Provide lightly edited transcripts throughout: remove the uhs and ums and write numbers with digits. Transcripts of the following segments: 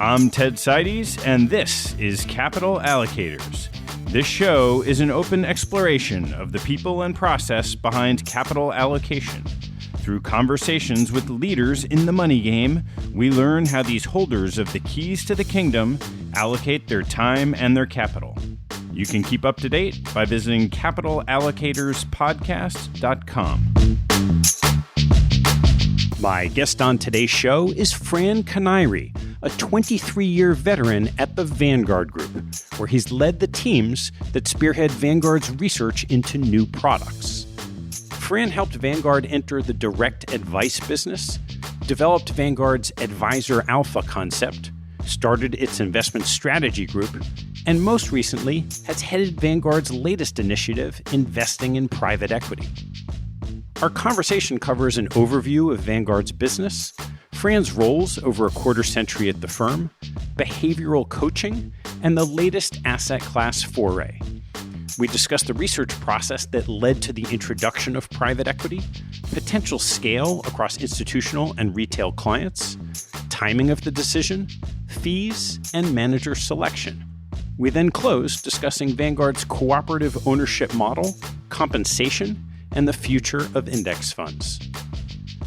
I'm Ted Seides, and this is Capital Allocators. This show is an open exploration of the people and process behind capital allocation. Through conversations with leaders in the money game, we learn how these holders of the keys to the kingdom allocate their time and their capital. You can keep up to date by visiting capitalallocatorspodcast.com. My guest on today's show is Fran Kinniry, a 23-year veteran at the Vanguard Group, where he's led the teams that spearhead Vanguard's research into new products. Fran helped Vanguard enter the direct advice business, developed Vanguard's Advisor Alpha concept, started its investment strategy group, and most recently has headed Vanguard's latest initiative, investing in private equity. Our conversation covers an overview of Vanguard's business, Fran's roles over a quarter century at the firm, behavioral coaching, and the latest asset class foray. We discuss the research process that led to the introduction of private equity, potential scale across institutional and retail clients, timing of the decision, fees, and manager selection. We then close discussing Vanguard's cooperative ownership model, compensation, and the future of index funds.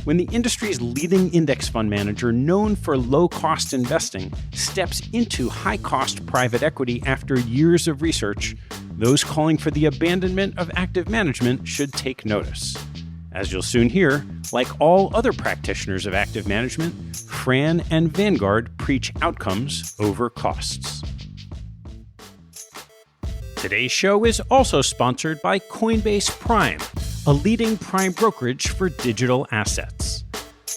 When the industry's leading index fund manager, known for low-cost investing, steps into high-cost private equity after years of research, those calling for the abandonment of active management should take notice. As you'll soon hear, like all other practitioners of active management, Fran and Vanguard preach outcomes over costs. Today's show is also sponsored by Coinbase Prime, a leading prime brokerage for digital assets.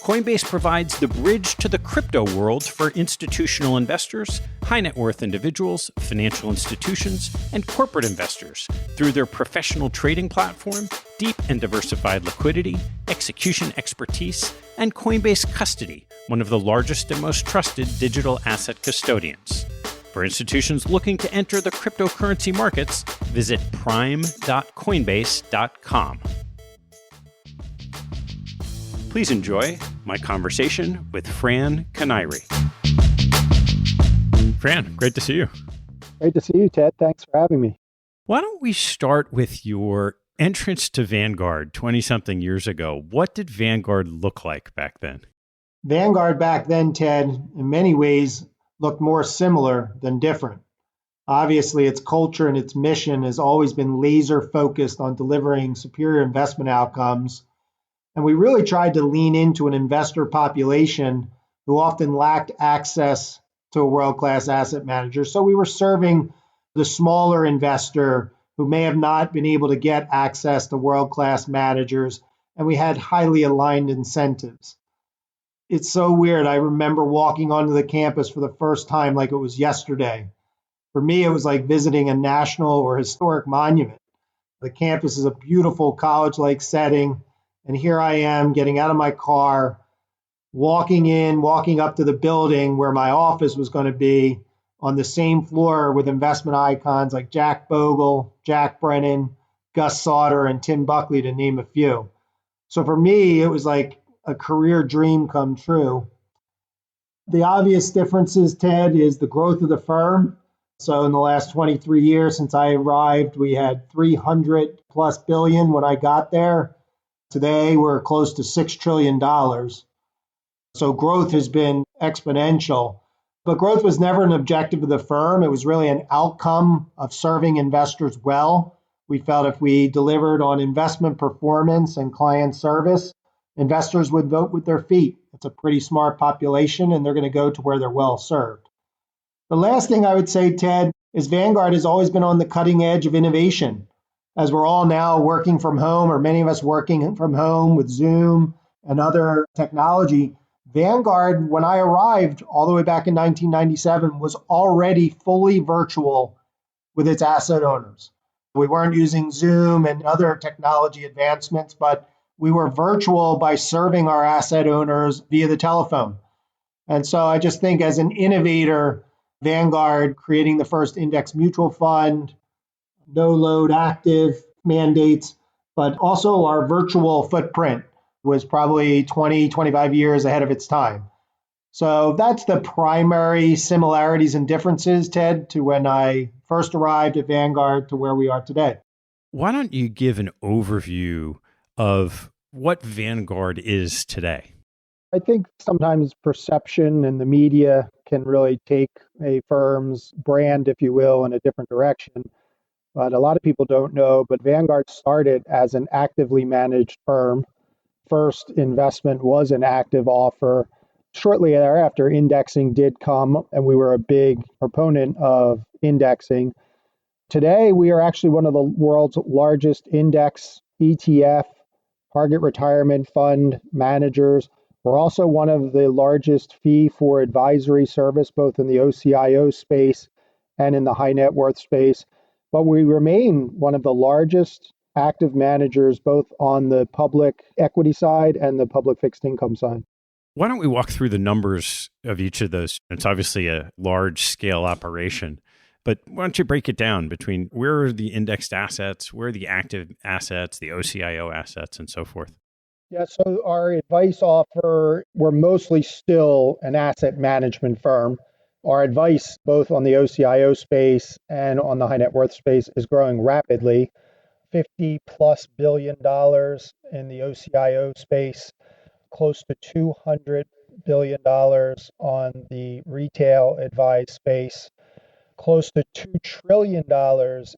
Coinbase provides the bridge to the crypto world for institutional investors, high net worth individuals, financial institutions, and corporate investors through their professional trading platform, deep and diversified liquidity, execution expertise, and Coinbase Custody, one of the largest and most trusted digital asset custodians. For institutions looking to enter the cryptocurrency markets, visit prime.coinbase.com. Please enjoy my conversation with Fran Kinniry. Fran, great to see you. Great to see you, Ted. Thanks for having me. Why don't we start with your entrance to Vanguard 20-something years ago? What did Vanguard look like back then? Vanguard back then, Ted, in many ways looked more similar than different. Obviously, its culture and its mission has always been laser focused on delivering superior investment outcomes. And we really tried to lean into an investor population who often lacked access to a world-class asset manager. So we were serving the smaller investor who may have not been able to get access to world-class managers, and we had highly aligned incentives. It's so weird. I remember walking onto the campus for the first time like it was yesterday. For me, it was like visiting a national or historic monument. The campus is a beautiful college-like setting. And here I am getting out of my car, walking up to the building where my office was going to be, on the same floor with investment icons like Jack Bogle, Jack Brennan, Gus Sauter, and Tim Buckley, to name a few. So for me, it was like a career dream come true. The obvious differences, Ted, is the growth of the firm. So in the last 23 years since I arrived, we had 300 plus billion when I got there. Today, we're close to $6 trillion. So growth has been exponential. But growth was never an objective of the firm. It was really an outcome of serving investors well. We felt if we delivered on investment performance and client service, investors would vote with their feet. It's a pretty smart population, and they're going to go to where they're well served. The last thing I would say, Ted, is Vanguard has always been on the cutting edge of innovation. As we're all now working from home, or many of us working from home with Zoom and other technology, Vanguard, when I arrived all the way back in 1997, was already fully virtual with its asset owners. We weren't using Zoom and other technology advancements, but we were virtual by serving our asset owners via the telephone. And so I just think as an innovator, Vanguard creating the first index mutual fund, no load active mandates, but also our virtual footprint was probably 20, 25 years ahead of its time. So that's the primary similarities and differences, Ted, to when I first arrived at Vanguard to where we are today. Why don't you give an overview of what Vanguard is today? I think sometimes perception and the media can really take a firm's brand, if you will, in a different direction. But a lot of people don't know, but Vanguard started as an actively managed firm. First investment was an active offer. Shortly thereafter, indexing did come, and we were a big proponent of indexing. Today, we are actually one of the world's largest index ETF, target retirement fund managers. We're also one of the largest fee for advisory service, both in the OCIO space and in the high net worth space. But we remain one of the largest active managers, both on the public equity side and the public fixed income side. Why don't we walk through the numbers of each of those? It's obviously a large scale operation, but why don't you break it down between where are the indexed assets, where are the active assets, the OCIO assets, and so forth? Yeah, so our advice offer, we're mostly still an asset management firm. Our advice, both on the OCIO space and on the high net worth space, is growing rapidly. $50 plus billion in the OCIO space, close to $200 billion on the retail advised space, close to $2 trillion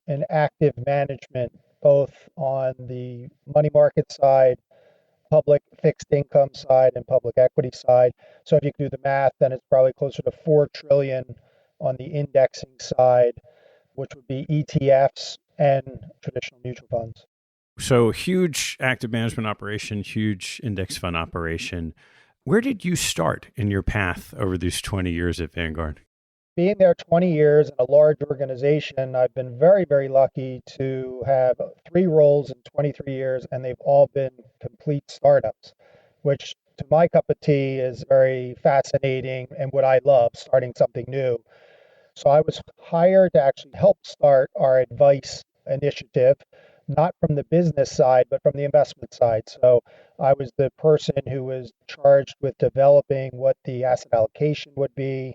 in active management, both on the money market side, public fixed income side, and public equity side. So if you do the math, then it's probably closer to 4 trillion on the indexing side, which would be ETFs and traditional mutual funds. So huge active management operation, huge index fund operation. Where did you start in your path over these 20 years at Vanguard? Being there 20 years in a large organization, I've been very, very lucky to have 3 roles in 23 years, and they've all been complete startups, which to my cup of tea is very fascinating and what I love, starting something new. So I was hired to actually help start our advice initiative, not from the business side, but from the investment side. So I was the person who was charged with developing what the asset allocation would be,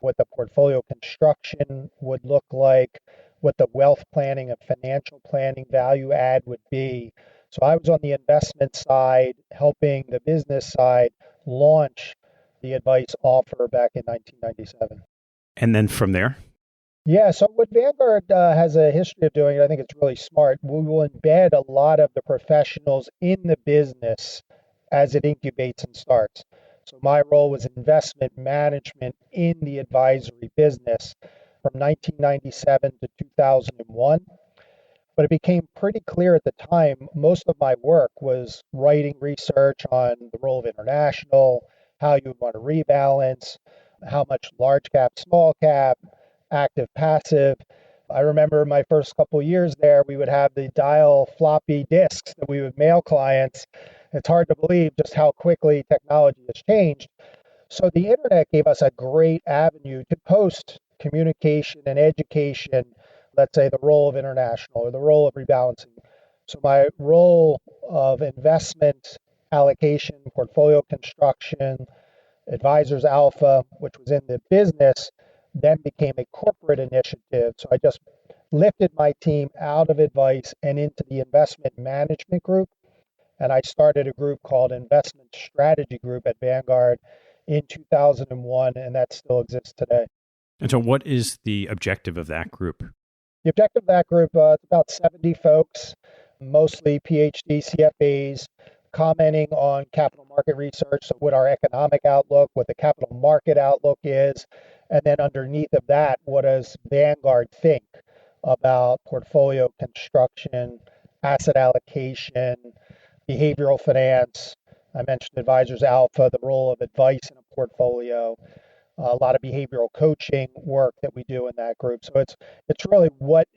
what the portfolio construction would look like, what the wealth planning and financial planning value add would be. So I was on the investment side, helping the business side launch the advice offer back in 1997. And then from there? Yeah, so what Vanguard has a history of doing, and I think it's really smart, we will embed a lot of the professionals in the business as it incubates and starts. So my role was investment management in the advisory business from 1997 to 2001. But it became pretty clear at the time, most of my work was writing research on the role of international, how you would want to rebalance, how much large cap, small cap, active, passive. I remember my first couple of years there, we would have the dial floppy disks that we would mail clients. It's hard to believe just how quickly technology has changed. So the internet gave us a great avenue to post communication and education, let's say the role of international or the role of rebalancing. So my role of investment allocation, portfolio construction, advisors alpha, which was in the business, then became a corporate initiative. So I just lifted my team out of advice and into the investment management group. And I started a group called Investment Strategy Group at Vanguard in 2001, and that still exists today. And so what is the objective of that group? The objective of that group, it's about 70 folks, mostly PhD CFAs, commenting on capital market research, so what our economic outlook, what the capital market outlook is, and then underneath of that, what does Vanguard think about portfolio construction, asset allocation, behavioral finance. I mentioned Advisors Alpha, the role of advice in a portfolio, a lot of behavioral coaching work that we do in that group. So it's really what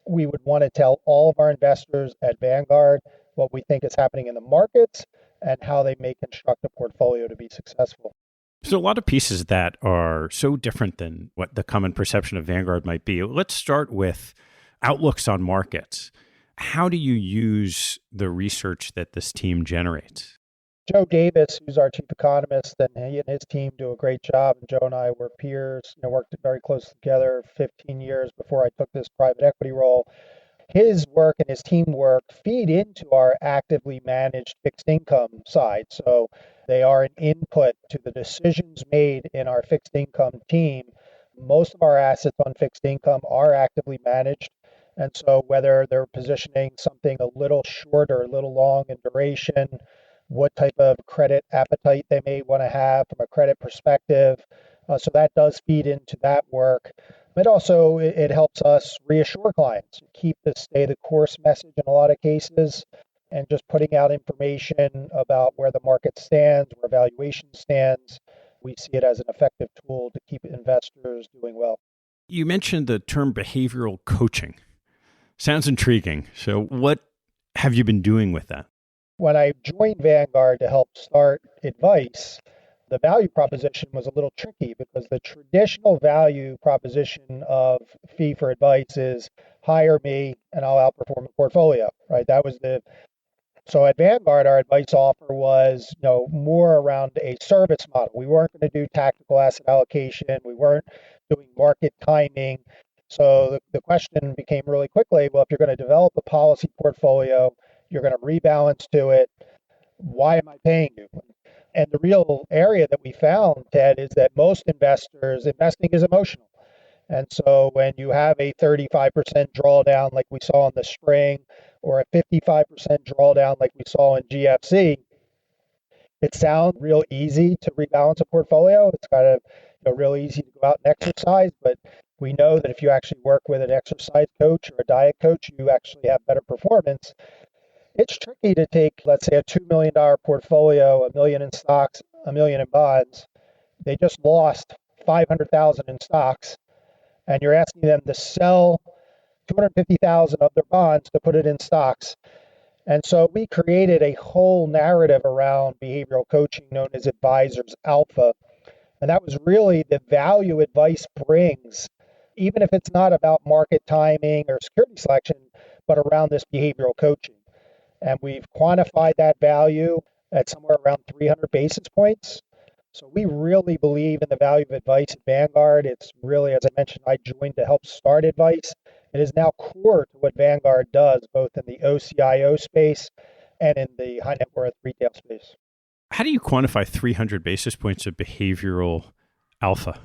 we would want to tell all of our investors at Vanguard, what we think is happening in the markets, and how they may construct a portfolio to be successful. So a lot of pieces that are so different than what the common perception of Vanguard might be. Let's start with outlooks on markets. How do you use the research that this team generates? Joe Davis, who's our chief economist, and he and his team do a great job. And Joe and I were peers, worked very close together 15 years before I took this private equity role. His work and his teamwork feed into our actively managed fixed income side. So they are an input to the decisions made in our fixed income team. Most of our assets on fixed income are actively managed. And so whether they're positioning something a little short or a little long in duration, what type of credit appetite they may want to have from a credit perspective. So that does feed into that work. But also it helps us reassure clients, keep the stay the course message in a lot of cases, and just putting out information about where the market stands, where valuation stands. We see it as an effective tool to keep investors doing well. You mentioned the term behavioral coaching. Sounds intriguing. So what have you been doing with that? When I joined Vanguard to help start advice, the value proposition was a little tricky because the traditional value proposition of fee for advice is hire me and I'll outperform a portfolio, right? So at Vanguard, our advice offer was, more around a service model. We weren't going to do tactical asset allocation. We weren't doing market timing. So the question became really quickly, well, if you're going to develop a policy portfolio, you're going to rebalance to it, why am I paying you? And the real area that we found, Ted, is that most investing is emotional. And so when you have a 35% drawdown like we saw in the spring, or a 55% drawdown like we saw in GFC, it sounds real easy to rebalance a portfolio. It's kind of real easy to go out and exercise, but we know that if you actually work with an exercise coach or a diet coach, you actually have better performance. It's tricky to take, let's say, a $2 million portfolio, $1 million in stocks, $1 million in bonds. They just lost $500,000 in stocks, and you're asking them to sell $250,000 of their bonds to put it in stocks. And so we created a whole narrative around behavioral coaching known as Advisors Alpha. And that was really the value advice brings, even if it's not about market timing or security selection, but around this behavioral coaching. And we've quantified that value at somewhere around 300 basis points. So we really believe in the value of advice at Vanguard. It's really, as I mentioned, I joined to help start advice. It is now core to what Vanguard does, both in the OCIO space and in the high net worth retail space. How do you quantify 300 basis points of behavioral alpha?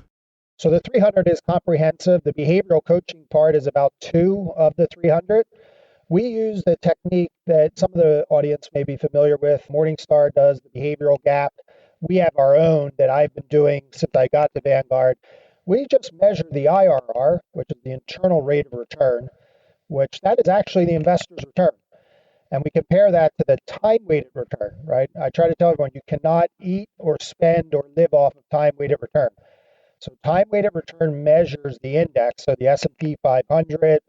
So the 300 is comprehensive. The behavioral coaching part is about 2 of the 300. We use the technique that some of the audience may be familiar with. Morningstar does the behavioral gap. We have our own that I've been doing since I got to Vanguard. We just measure the IRR, which is the internal rate of return, which that is actually the investor's return. And we compare that to the time-weighted return, right? I try to tell everyone you cannot eat or spend or live off of time-weighted return. So time-weighted return measures the index, so the S&P 500,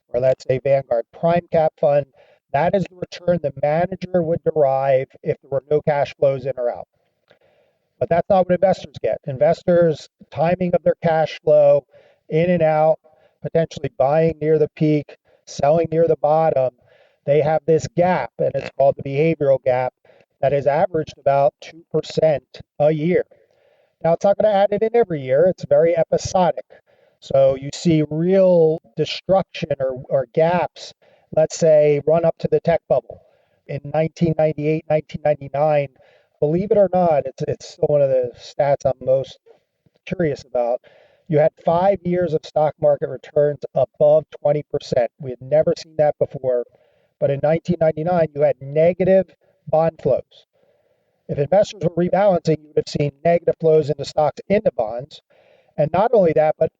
or let's say Vanguard Prime Cap Fund. That is the return the manager would derive if there were no cash flows in or out. But that's not what investors get. Investors, timing of their cash flow, in and out, potentially buying near the peak, selling near the bottom, they have this gap, and it's called the behavioral gap, that is averaged about 2% a year. Now, it's not going to add it in every year. It's very episodic. So you see real destruction or gaps, let's say, run up to the tech bubble. In 1998, 1999, believe it or not, it's still one of the stats I'm most curious about. You had 5 years of stock market returns above 20%. We had never seen that before. But in 1999, you had negative bond flows. If investors were rebalancing, you would have seen negative flows into stocks, into bonds. And not only that, but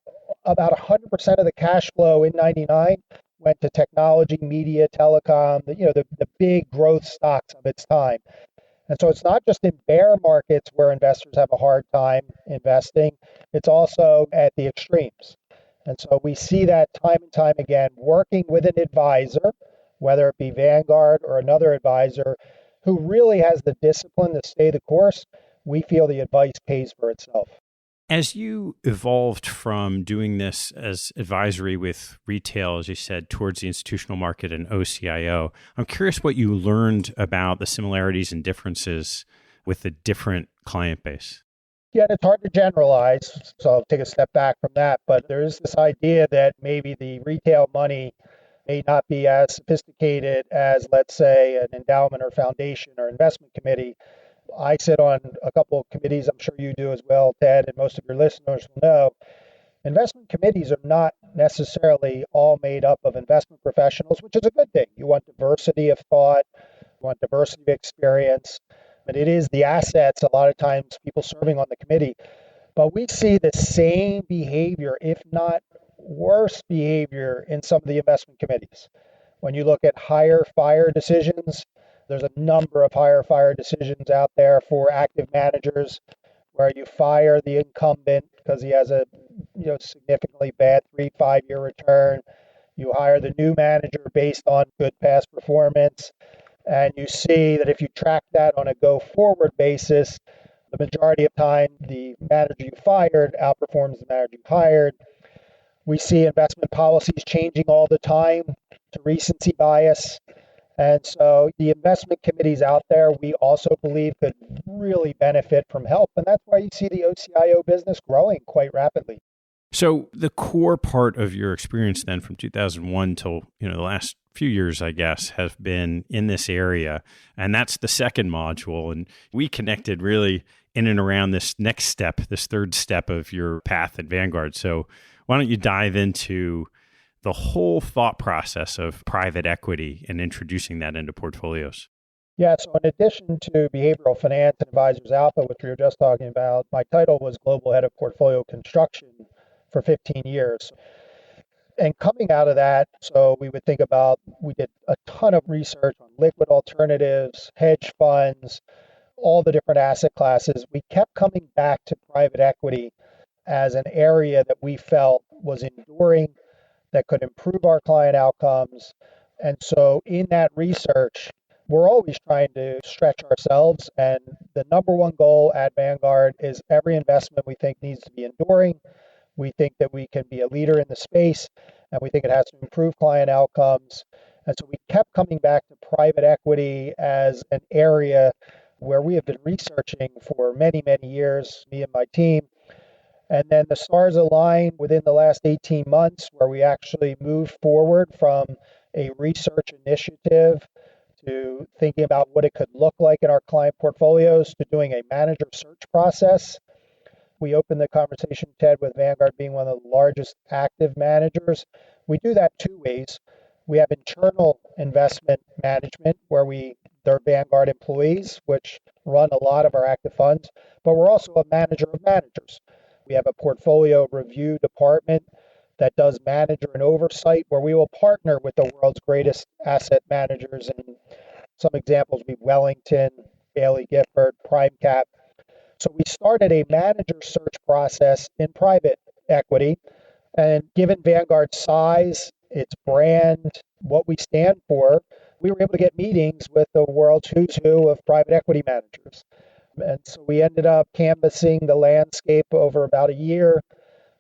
about 100% of the cash flow in 99 went to technology, media, telecom, the big growth stocks of its time. And so it's not just in bear markets where investors have a hard time investing, it's also at the extremes. And so we see that time and time again, working with an advisor, whether it be Vanguard or another advisor, who really has the discipline to stay the course. We feel the advice pays for itself. As you evolved from doing this as advisory with retail, as you said, towards the institutional market and OCIO, I'm curious what you learned about the similarities and differences with a different client base? Yeah, it's hard to generalize, so I'll take a step back from that. But there is this idea that maybe the retail money may not be as sophisticated as, let's say, an endowment or foundation or investment committee. I sit on a couple of committees, I'm sure you do as well, Ted, and most of your listeners will know. Investment committees are not necessarily all made up of investment professionals, which is a good thing. You want diversity of thought, you want diversity of experience, and it is the assets, a lot of times, people serving on the committee. But we see the same behavior, if not worse behavior, in some of the investment committees. When you look at hire fire decisions, there's a number of hire fire decisions out there for active managers where you fire the incumbent because he has a significantly bad 3-5 year return. You hire the new manager based on good past performance. And you see that if you track that on a go forward basis, the majority of time, the manager you fired outperforms the manager you hired. We see investment policies changing all the time to recency bias. And so the investment committees out there, we also believe could really benefit from help. And that's why you see the OCIO business growing quite rapidly. So the core part of your experience then from 2001 till the last few years, I guess, have been in this area. And that's the second module. And we connected really in and around this next step, this third step of your path at Vanguard. So why don't you dive into the whole thought process of private equity and introducing that into portfolios? Yeah, so in addition to behavioral finance and Advisors Alpha, which we were just talking about, my title was Global Head of Portfolio Construction for 15 years. And coming out of that, so we would think about, we did a ton of research on liquid alternatives, hedge funds, all the different asset classes. We kept coming back to private equity as an area that we felt was enduring, that could improve our client outcomes. And so in that research, we're always trying to stretch ourselves. And the number one goal at Vanguard is every investment we think needs to be enduring. We think that we can be a leader in the space, and we think it has to improve client outcomes. And so we kept coming back to private equity as an area where we have been researching for many, many years, me and my team. And then the stars aligned within the last 18 months where we actually moved forward from a research initiative to thinking about what it could look like in our client portfolios to doing a manager search process. We opened the conversation, Ted, with Vanguard being one of the largest active managers. We do that two ways. We have internal investment management where they're Vanguard employees, which run a lot of our active funds, but we're also a manager of managers. We have a portfolio review department that does manager and oversight where we will partner with the world's greatest asset managers. And some examples would be Wellington, Bailey Gifford, PrimeCap. So we started a manager search process in private equity. And given Vanguard's size, its brand, what we stand for, we were able to get meetings with the world's who's who of private equity managers. And so we ended up canvassing the landscape over about a year.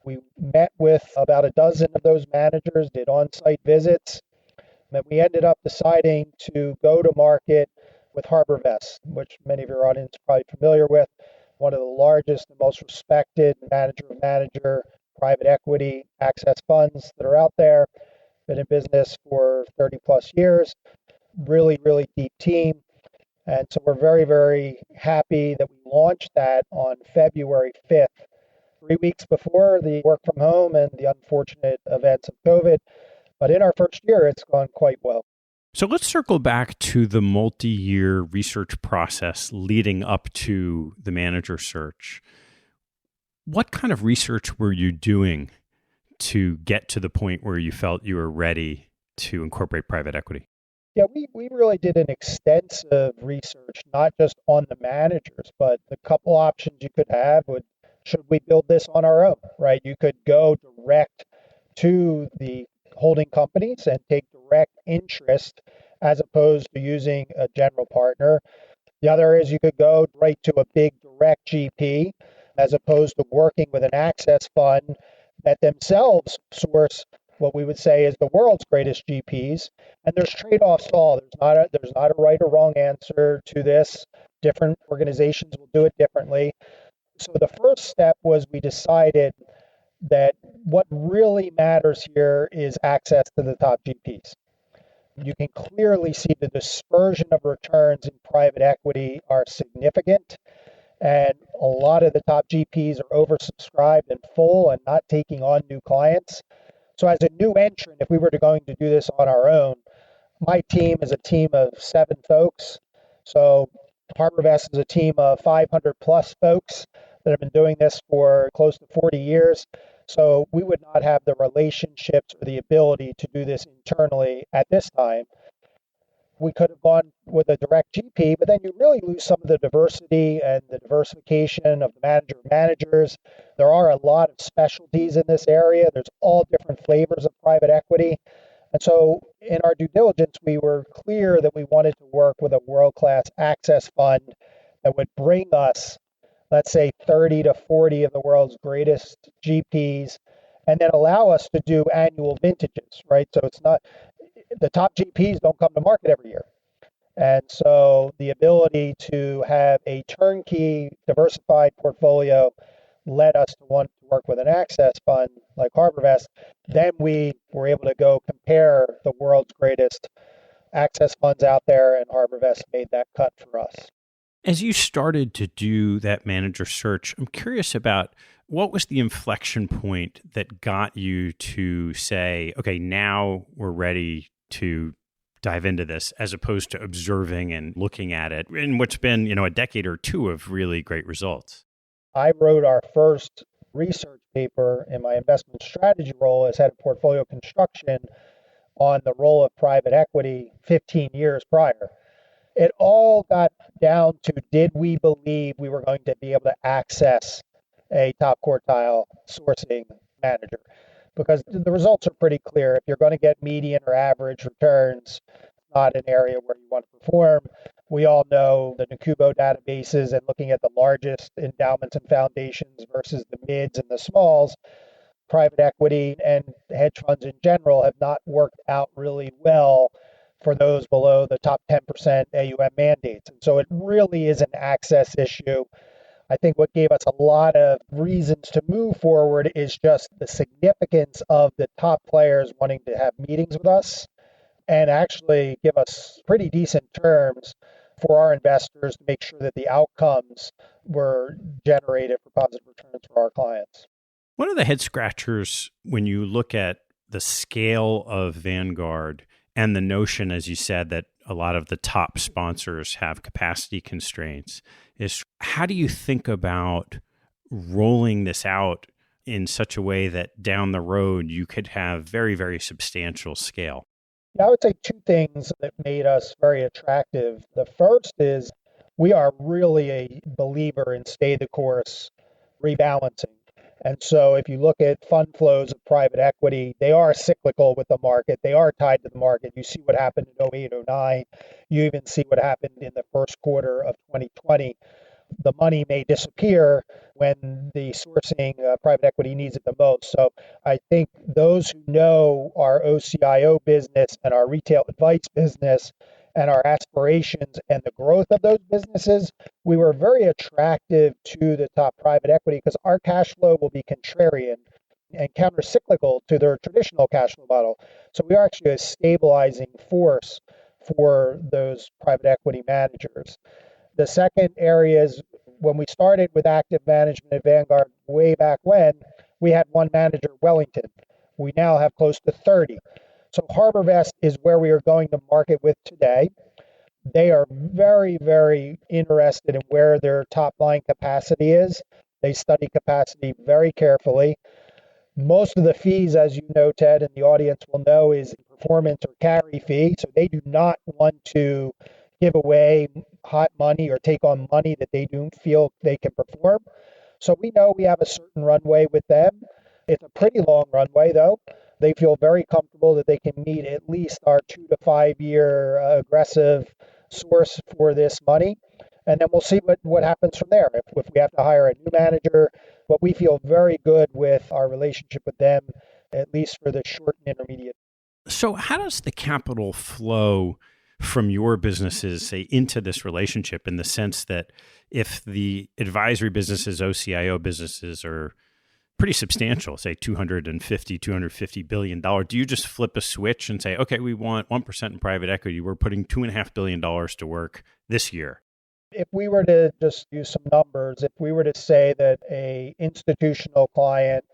We met with about a dozen of those managers, did on-site visits, and we ended up deciding to go to market with HarborVest, which many of your audience are probably familiar with, one of the largest and most respected manager of manager private equity access funds that are out there. Been in business for 30 plus years, really, really deep team. And so we're very, very happy that we launched that on February 5th, 3 weeks before the work from home and the unfortunate events of COVID. But in our first year, it's gone quite well. So let's circle back to the multi-year research process leading up to the manager search. What kind of research were you doing to get to the point where you felt you were ready to incorporate private equity? Yeah, we really did an extensive research, not just on the managers, but the couple options you could have would, should we build this on our own, right? You could go direct to the holding companies and take direct interest as opposed to using a general partner. The other is you could go right to a big direct GP as opposed to working with an access fund that themselves source what we would say is the world's greatest GPs. And there's trade-offs to all. There's not a right or wrong answer to this. Different organizations will do it differently. So the first step was we decided that what really matters here is access to the top GPs. You can clearly see the dispersion of returns in private equity are significant, and a lot of the top GPs are oversubscribed and full and not taking on new clients. So as a new entrant, if we were going to do this on our own, my team is a team of 7 folks. So HarborVest is a team of 500 plus folks that have been doing this for close to 40 years. So we would not have the relationships or the ability to do this internally at this time. We could have gone with a direct GP, but then you really lose some of the diversity and the diversification of the manager of managers. There are a lot of specialties in this area. There's all different flavors of private equity. And so in our due diligence, we were clear that we wanted to work with a world-class access fund that would bring us, let's say, 30 to 40 of the world's greatest GPs, and then allow us to do annual vintages, right? So it's not, the top GPs don't come to market every year. And so the ability to have a turnkey, diversified portfolio led us to want to work with an access fund like HarborVest. Then we were able to go compare the world's greatest access funds out there, and HarborVest made that cut for us. As you started to do that manager search, I'm curious about what was the inflection point that got you to say, okay, now we're ready to dive into this, as opposed to observing and looking at it in what's been, a decade or two of really great results? I wrote our first research paper in my investment strategy role as head of portfolio construction on the role of private equity 15 years prior. It all got down to, did we believe we were going to be able to access a top quartile sourcing manager? Because the results are pretty clear. If you're going to get median or average returns, not an area where you want to perform. We all know the Nakubo databases, and looking at the largest endowments and foundations versus the mids and the smalls, private equity and hedge funds in general have not worked out really well for those below the top 10% AUM mandates. And so it really is an access issue. I think what gave us a lot of reasons to move forward is just the significance of the top players wanting to have meetings with us and actually give us pretty decent terms for our investors to make sure that the outcomes were generated for positive returns for our clients. One of the head scratchers when you look at the scale of Vanguard and the notion, as you said, that a lot of the top sponsors have capacity constraints is, how do you think about rolling this out in such a way that down the road you could have very, very substantial scale? Yeah, I would say 2 things that made us very attractive. The first is we are really a believer in stay the course rebalancing. And so if you look at fund flows of private equity, they are cyclical with the market. They are tied to the market. You see what happened in 08, 09. You even see what happened in the first quarter of 2020. The money may disappear when the sourcing private equity needs it the most. So I think those who know our OCIO business and our retail advice business and our aspirations and the growth of those businesses, we were very attractive to the top private equity because our cash flow will be contrarian and counter-cyclical to their traditional cash flow model. So we are actually a stabilizing force for those private equity managers. The second area is when we started with active management at Vanguard way back when, we had one manager, Wellington. We now have close to 30. So HarborVest is where we are going to market with today. They are very, very interested in where their top line capacity is. They study capacity very carefully. Most of the fees, as you know, Ted, and the audience will know, is performance or carry fee. So they do not want to give away hot money or take on money that they don't feel they can perform. So we know we have a certain runway with them. It's a pretty long runway, though. They feel very comfortable that they can meet at least our 2 to 5 year aggressive source for this money. And then we'll see what happens from there. If we have to hire a new manager, but we feel very good with our relationship with them, at least for the short and intermediate. So how does the capital flow from your businesses, say, into this relationship, in the sense that if the advisory businesses, OCIO businesses are pretty substantial, say $250 billion, do you just flip a switch and say, okay, we want 1% in private equity, we're putting $2.5 billion to work this year? If we were to just use some numbers, if we were to say that a institutional client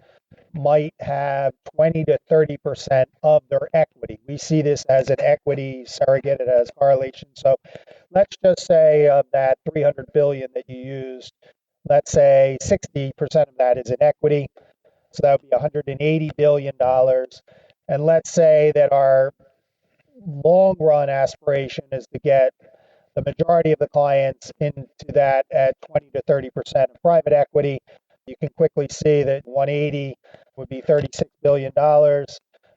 might have 20 to 30% of their equity. We see this as an equity surrogate. It has correlation. So let's just say of that 300 billion that you used, let's say 60% of that is in equity. So that would be $180 billion. And let's say that our long run aspiration is to get the majority of the clients into that at 20 to 30% of private equity. You can quickly see that 180 would be $36 billion.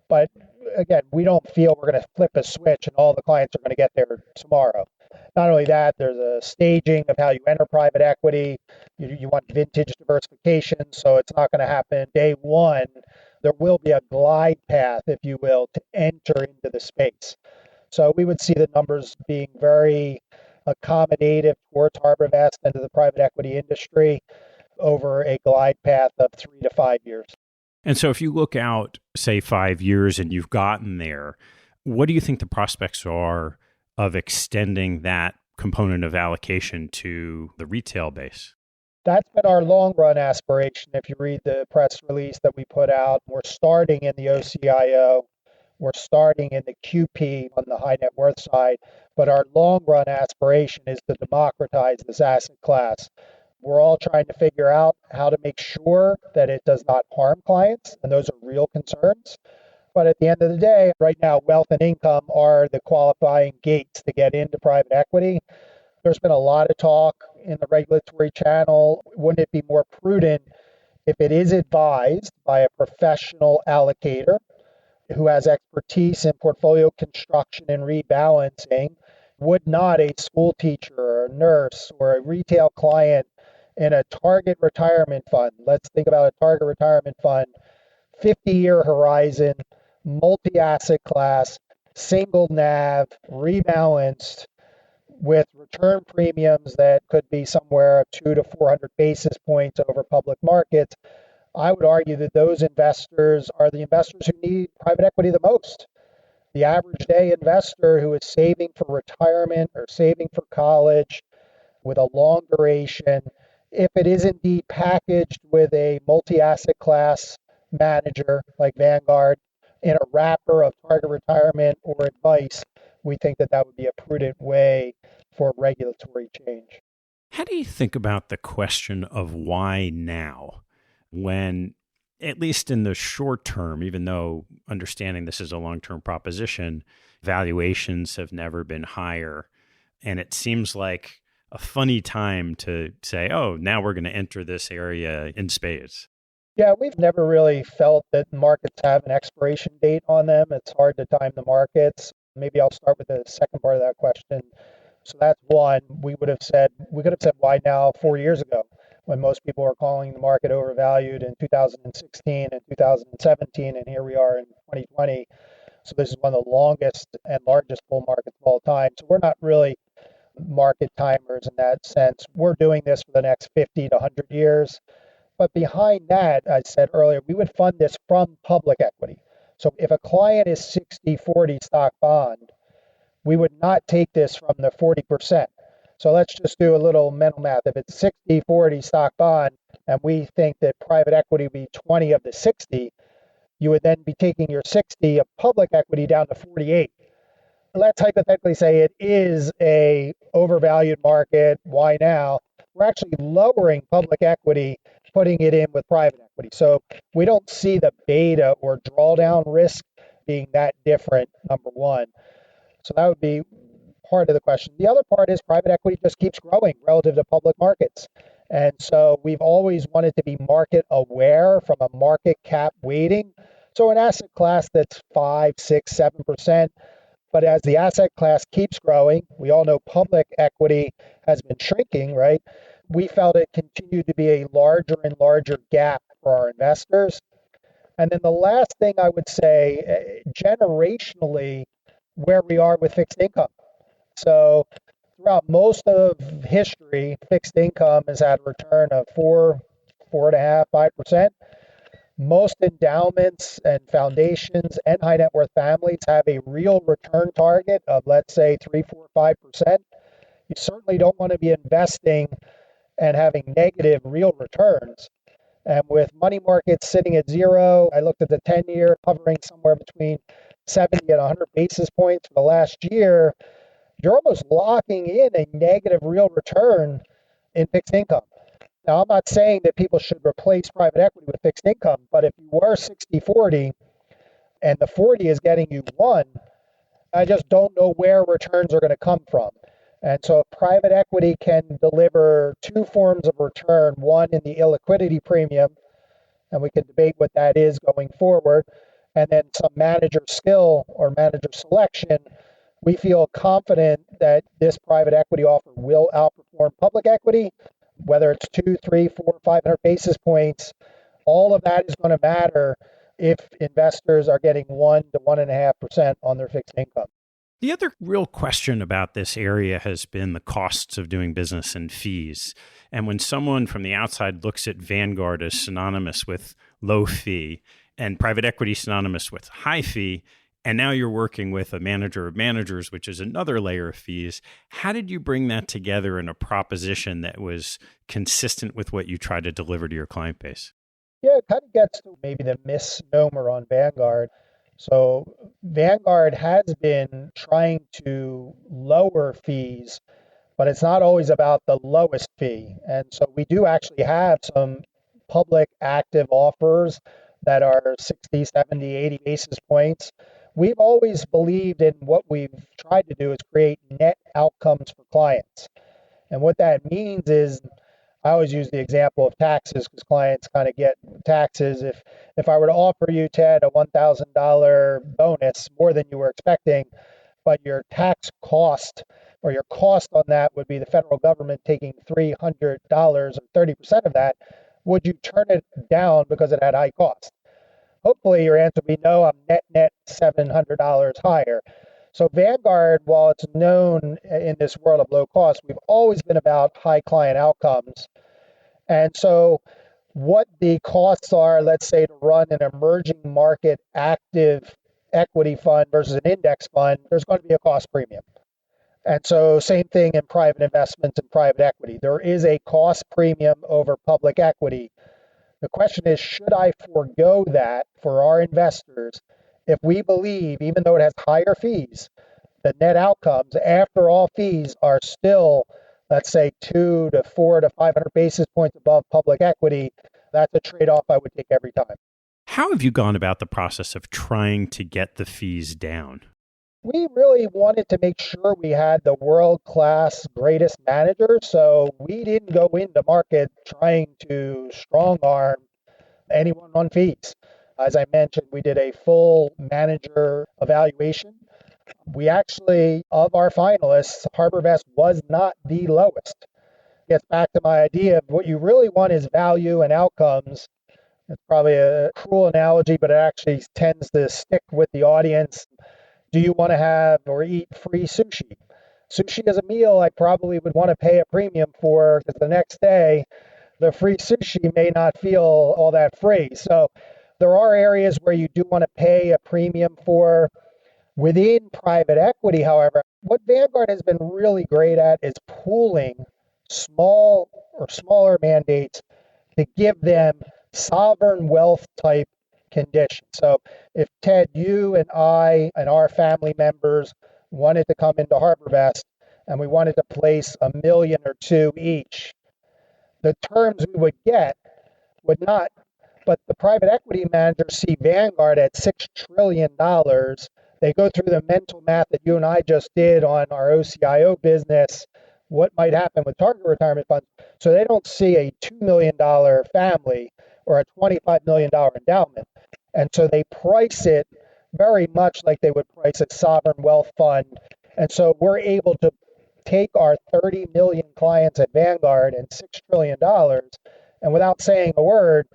But again, we don't feel we're going to flip a switch and all the clients are going to get there tomorrow. Not only that, there's a staging of how you enter private equity. You want vintage diversification, so it's not going to happen day one. There will be a glide path, if you will, to enter into the space. So we would see the numbers being very accommodative towards HarborVest and to the private equity industry over a glide path of 3 to 5 years. And so if you look out, say, 5 years and you've gotten there, what do you think the prospects are of extending that component of allocation to the retail base? That's been our long run aspiration. If you read the press release that we put out, we're starting in the OCIO, we're starting in the QP on the high net worth side, but our long run aspiration is to democratize this asset class. We're all trying to figure out how to make sure that it does not harm clients, and those are real concerns. But at the end of the day, right now, wealth and income are the qualifying gates to get into private equity. There's been a lot of talk in the regulatory channel. Wouldn't it be more prudent if it is advised by a professional allocator who has expertise in portfolio construction and rebalancing? Would not a school teacher or a nurse or a retail client in a target retirement fund, let's think about a target retirement fund, 50-year horizon, multi-asset class, single NAV, rebalanced, with return premiums that could be somewhere 200 to 400 basis points over public markets, I would argue that those investors are the investors who need private equity the most. The average day investor who is saving for retirement or saving for college with a long duration, if it is indeed packaged with a multi-asset class manager like Vanguard in a wrapper of target retirement or advice, we think that that would be a prudent way for regulatory change. How do you think about the question of why now, when, at least in the short term, even though understanding this is a long-term proposition, valuations have never been higher, and it seems like a funny time to say, oh, now we're going to enter this area in spades? Yeah, we've never really felt that markets have an expiration date on them. It's hard to time the markets. Maybe I'll start with the second part of that question. So that's one. We could have said why now 4 years ago, when most people were calling the market overvalued in 2016 and 2017, and here we are in 2020. So this is one of the longest and largest bull markets of all time. So we're not really market timers in that sense. We're doing this for the next 50 to 100 years. But behind that, I said earlier, we would fund this from public equity. So if a client is 60-40 stock bond, we would not take this from the 40%. So let's just do a little mental math. If it's 60-40 stock bond, and we think that private equity would be 20 of the 60, you would then be taking your 60 of public equity down to 48. Let's hypothetically say it is a overvalued market. Why now? We're actually lowering public equity, putting it in with private equity. So we don't see the beta or drawdown risk being that different, number one. So that would be part of the question. The other part is private equity just keeps growing relative to public markets. And so we've always wanted to be market aware from a market cap weighting. So an asset class that's 5, 6, 7%. But as the asset class keeps growing, we all know public equity has been shrinking, right? We felt it continued to be a larger and larger gap for our investors. And then the last thing I would say, generationally, where we are with fixed income. So throughout most of history, fixed income has had a return of 4.5, 5%. Most endowments and foundations and high net worth families have a real return target of, let's say, 3, 4, 5%. You certainly don't want to be investing and having negative real returns. And with money markets sitting at zero, I looked at the 10-year hovering somewhere between 70 and 100 basis points for the last year. You're almost locking in a negative real return in fixed income. Now, I'm not saying that people should replace private equity with fixed income, but if you were 60-40 and the 40 is getting you 1, I just don't know where returns are going to come from. And so if private equity can deliver two forms of return, one in the illiquidity premium, and we can debate what that is going forward, and then some manager skill or manager selection, we feel confident that this private equity offer will outperform public equity, whether it's 2, 3, 4, 500 basis points. All of that is going to matter if investors are getting 1 to 1.5% on their fixed income. The other real question about this area has been the costs of doing business and fees. And when someone from the outside looks at Vanguard as synonymous with low fee and private equity synonymous with high fee, and now you're working with a manager of managers, which is another layer of fees, how did you bring that together in a proposition that was consistent with what you try to deliver to your client base? Yeah, it kind of gets to maybe the misnomer on Vanguard. So Vanguard has been trying to lower fees, but it's not always about the lowest fee. And so we do actually have some public active offers that are 60, 70, 80 basis points. We've always believed in what we've tried to do is create net outcomes for clients. And what that means is, I always use the example of taxes because clients kind of get taxes. If I were to offer you, Ted, a $1,000 bonus, more than you were expecting, but your tax cost or your cost on that would be the federal government taking $300 or 30% of that, would you turn it down because it had high cost? Hopefully your answer would be no, I'm net $700 higher. So Vanguard, while it's known in this world of low cost, we've always been about high client outcomes. And so what the costs are, let's say, to run an emerging market active equity fund versus an index fund, there's going to be a cost premium. And so same thing in private investments and private equity. There is a cost premium over public equity. The question is, should I forego that for our investors if we believe, even though it has higher fees, the net outcomes after all fees are still, let's say, 2 to 4 to 500 basis points above public equity? That's a trade-off I would take every time. How have you gone about the process of trying to get the fees down? We really wanted to make sure we had the world-class greatest manager, so we didn't go into market trying to strong-arm anyone on fees. As I mentioned, we did a full manager evaluation. We actually, of our finalists, HarborVest was not the lowest. Gets back to my idea of what you really want is value and outcomes. It's probably a cruel analogy, but it actually tends to stick with the audience. Do you want to have or eat free sushi? Sushi is a meal I probably would want to pay a premium for because the next day, the free sushi may not feel all that free. So there are areas where you do want to pay a premium for. Within private equity, however, what Vanguard has been really great at is pooling small or smaller mandates to give them sovereign wealth type conditions. So if Ted, you and I and our family members wanted to come into HarborVest and we wanted to place $1 million or $2 million each, the terms we would get would not, but the private equity managers see Vanguard at $6 trillion. They go through the mental math that you and I just did on our OCIO business, what might happen with target retirement funds. So they don't see a $2 million family or a $25 million endowment. And so they price it very much like they would price a sovereign wealth fund. And so we're able to take our 30 million clients at Vanguard and $6 trillion, and without saying a word,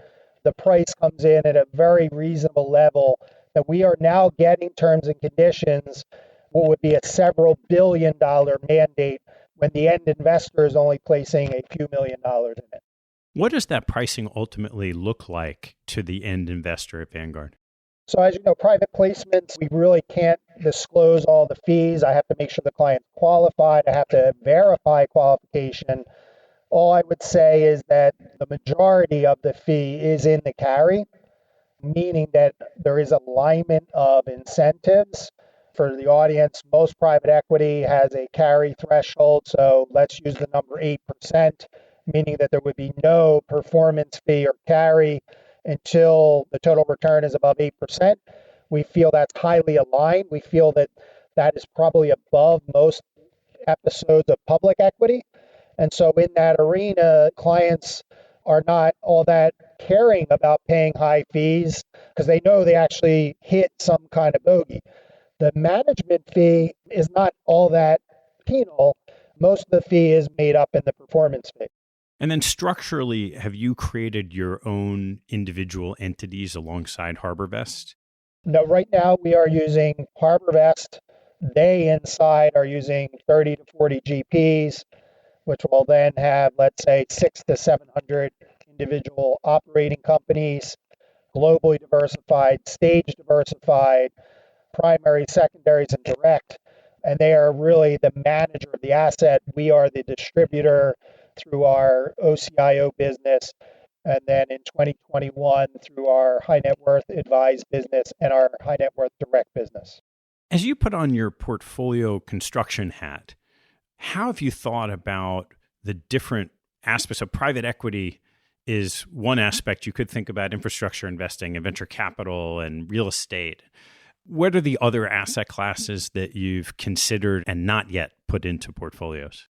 the price comes in at a very reasonable level that we are now getting terms and conditions what would be a several billion-dollar mandate when the end investor is only placing a few $1,000,000 in it. What does that pricing ultimately look like to the end investor at Vanguard? So as you know, private placements, we really can't disclose all the fees. I have to make sure the client's qualified. I have to verify qualification. All I would say is that the majority of the fee is in the carry, meaning that there is alignment of incentives. For the audience, most private equity has a carry threshold, so let's use the number 8%, meaning that there would be no performance fee or carry until the total return is above 8%. We feel that's highly aligned. We feel that that is probably above most episodes of public equity. And so in that arena, clients are not all that caring about paying high fees because they know they actually hit some kind of bogey. The management fee is not all that penal. Most of the fee is made up in the performance fee. And then structurally, have you created your own individual entities alongside HarborVest? No, right now we are using HarborVest. They inside are using 30 to 40 GPs, which will then have, let's say, 600 to 700 individual operating companies, globally diversified, stage diversified, primary, secondaries, and direct. And they are really the manager of the asset. We are the distributor through our OCIO business, and then in 2021 through our high net worth advised business and our high net worth direct business. As you put on your portfolio construction hat, how have you thought about the different aspects of private equity? Is one aspect you could think about infrastructure investing and venture capital and real estate. What are the other asset classes that you've considered and not yet put into portfolios?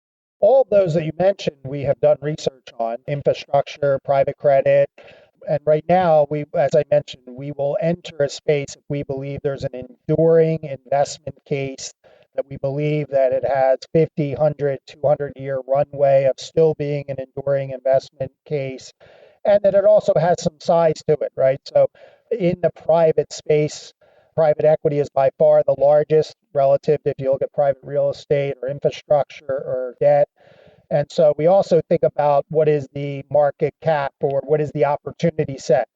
All of those that you mentioned, we have done research on: infrastructure, private credit. And right now, as I mentioned, we will enter a space if we believe there's an enduring investment case, that we believe that it has 50, 100, 200-year runway of still being an enduring investment case, and that it also has some size to it, right? So in the private space, private equity is by far the largest relative to if you look at private real estate or infrastructure or debt. And so we also think about what is the market cap or what is the opportunity set.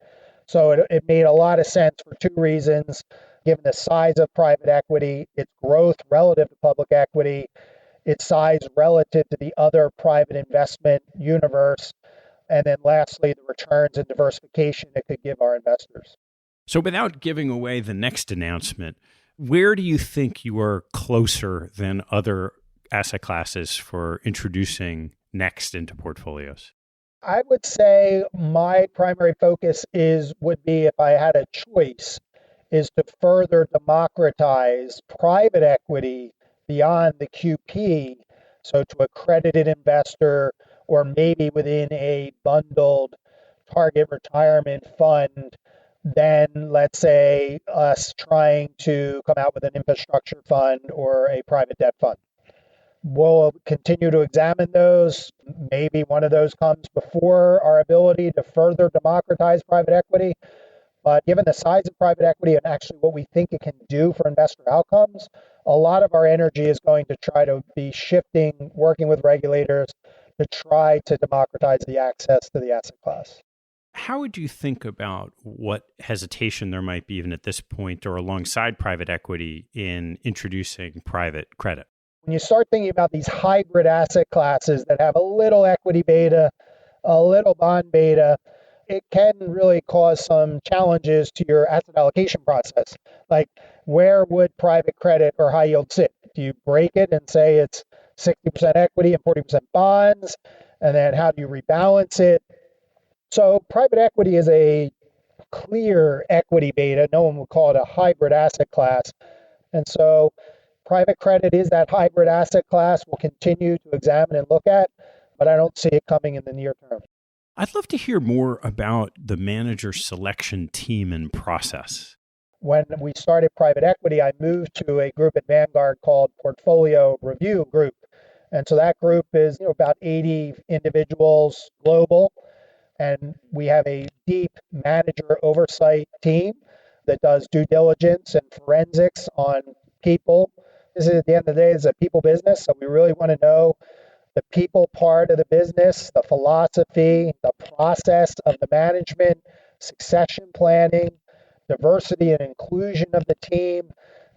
So it made a lot of sense for two reasons, given the size of private equity, its growth relative to public equity, its size relative to the other private investment universe, and then lastly, the returns and diversification it could give our investors. So without giving away the next announcement, where do you think you are closer than other asset classes for introducing next into portfolios? I would say my primary focus would be, if I had a choice, is to further democratize private equity beyond the QP, so to accredited investor or maybe within a bundled target retirement fund, than, let's say, us trying to come out with an infrastructure fund or a private debt fund. We'll continue to examine those. Maybe one of those comes before our ability to further democratize private equity. But given the size of private equity and actually what we think it can do for investor outcomes, a lot of our energy is going to try to be shifting, working with regulators to try to democratize the access to the asset class. How would you think about what hesitation there might be even at this point or alongside private equity in introducing private credit? When you start thinking about these hybrid asset classes that have a little equity beta, a little bond beta, it can really cause some challenges to your asset allocation process. Like, where would private credit or high yield sit? Do you break it and say it's 60% equity and 40% bonds? And then how do you rebalance it? So private equity is a clear equity beta. No one would call it a hybrid asset class. And so private credit is that hybrid asset class we'll continue to examine and look at, but I don't see it coming in the near term. I'd love to hear more about the manager selection team and process. When we started private equity, I moved to a group at Vanguard called Portfolio Review Group. And so that group is about 80 individuals global. And we have a deep manager oversight team that does due diligence and forensics on people This is, at the end of the day, it's a people business, so we really want to know the people part of the business, the philosophy, the process of the management, succession planning, diversity and inclusion of the team,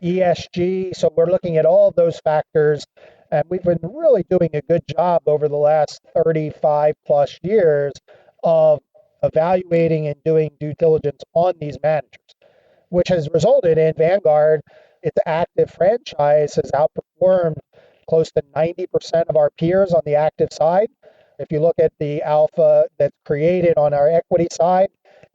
ESG. So we're looking at all of those factors, and we've been really doing a good job over the last 35 plus years of evaluating and doing due diligence on these managers, which has resulted in Vanguard, its active franchise has outperformed close to 90% of our peers on the active side. If you look at the alpha that's created on our equity side,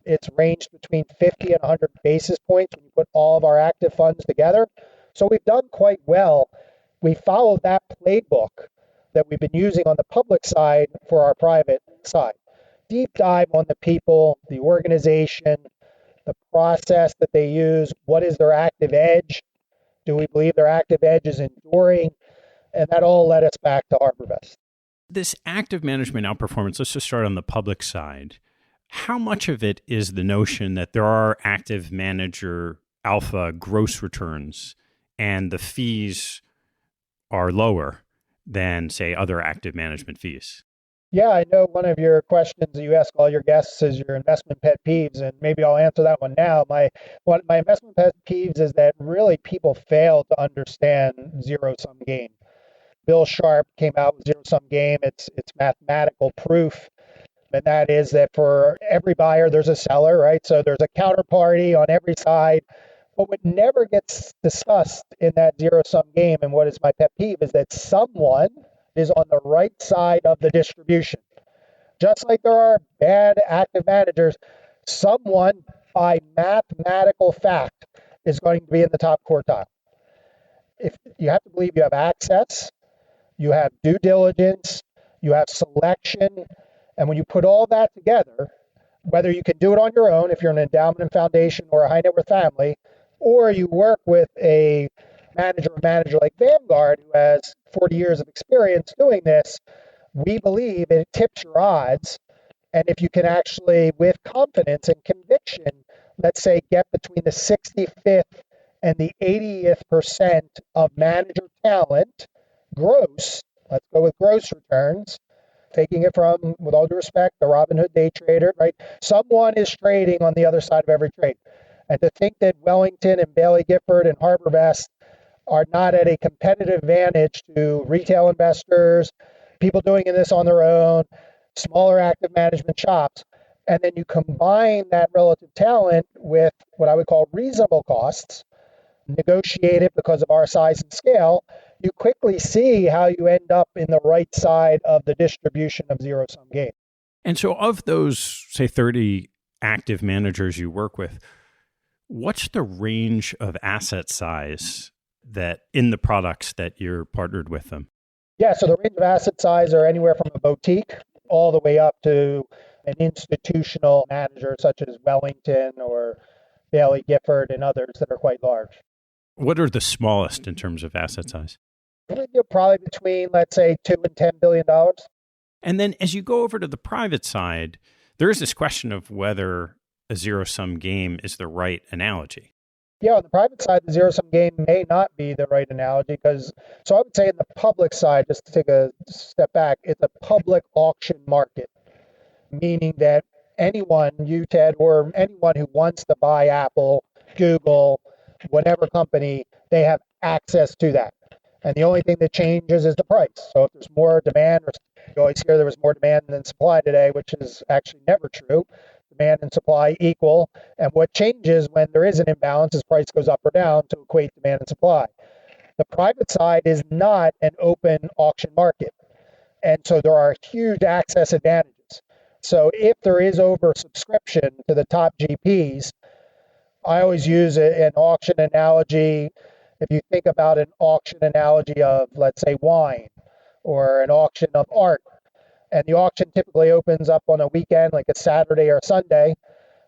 it's ranged between 50 and 100 basis points when you put all of our active funds together. So we've done quite well. We followed that playbook that we've been using on the public side for our private side. Deep dive on the people, the organization, the process that they use, what is their active edge? Do we believe their active edge is enduring? And that all led us back to HarborVest. This active management outperformance, let's just start on the public side. How much of it is the notion that there are active manager alpha gross returns and the fees are lower than, say, other active management fees? Yeah, I know one of your questions that you ask all your guests is your investment pet peeves, and maybe I'll answer that one now. My investment pet peeves is that really people fail to understand zero-sum game. Bill Sharp came out with zero-sum game. It's mathematical proof, and that is that for every buyer, there's a seller, right? So there's a counterparty on every side. But what never gets discussed in that zero-sum game, and what is my pet peeve, is that someone is on the right side of the distribution. Just like there are bad active managers, someone by mathematical fact is going to be in the top quartile. If you have to believe you have access, you have due diligence, you have selection, and when you put all that together, whether you can do it on your own if you're an endowment and foundation or a high net worth family, or you work with a manager like Vanguard, who has 40 years of experience doing this, we believe it tips your odds. And if you can actually, with confidence and conviction, let's say get between the 65th and the 80th percent of manager talent, gross, let's go with gross returns, taking it from, with all due respect, the Robinhood day trader, right? Someone is trading on the other side of every trade. And to think that Wellington and Bailey Gifford and HarborVest are not at a competitive advantage to retail investors, people doing this on their own, smaller active management shops, and then you combine that relative talent with what I would call reasonable costs, negotiated because of our size and scale, you quickly see how you end up in the right side of the distribution of zero-sum game. And so of those, say, 30 active managers you work with, what's the range of asset size that in the products that you're partnered with them? Yeah, so the range of asset size are anywhere from a boutique all the way up to an institutional manager such as Wellington or Bailey Gifford and others that are quite large. What are the smallest in terms of asset size? Probably between, let's say, $2 and $10 billion. And then as you go over to the private side, there is this question of whether a zero-sum game is the right analogy. Yeah, on the private side, the zero-sum game may not be the right analogy so I would say in the public side, just to take a step back, it's a public auction market, meaning that anyone, you, Ted, or anyone who wants to buy Apple, Google, whatever company, they have access to that. And the only thing that changes is the price. So if there's more demand, or you always hear there was more demand than supply today, which is actually never true. Demand and supply equal. And what changes when there is an imbalance is price goes up or down to equate demand and supply. The private side is not an open auction market. And so there are huge access advantages. So if there is oversubscription to the top GPs, I always use an auction analogy. If you think about an auction analogy of, let's say, wine or an auction of art, and the auction typically opens up on a weekend, like a Saturday or a Sunday,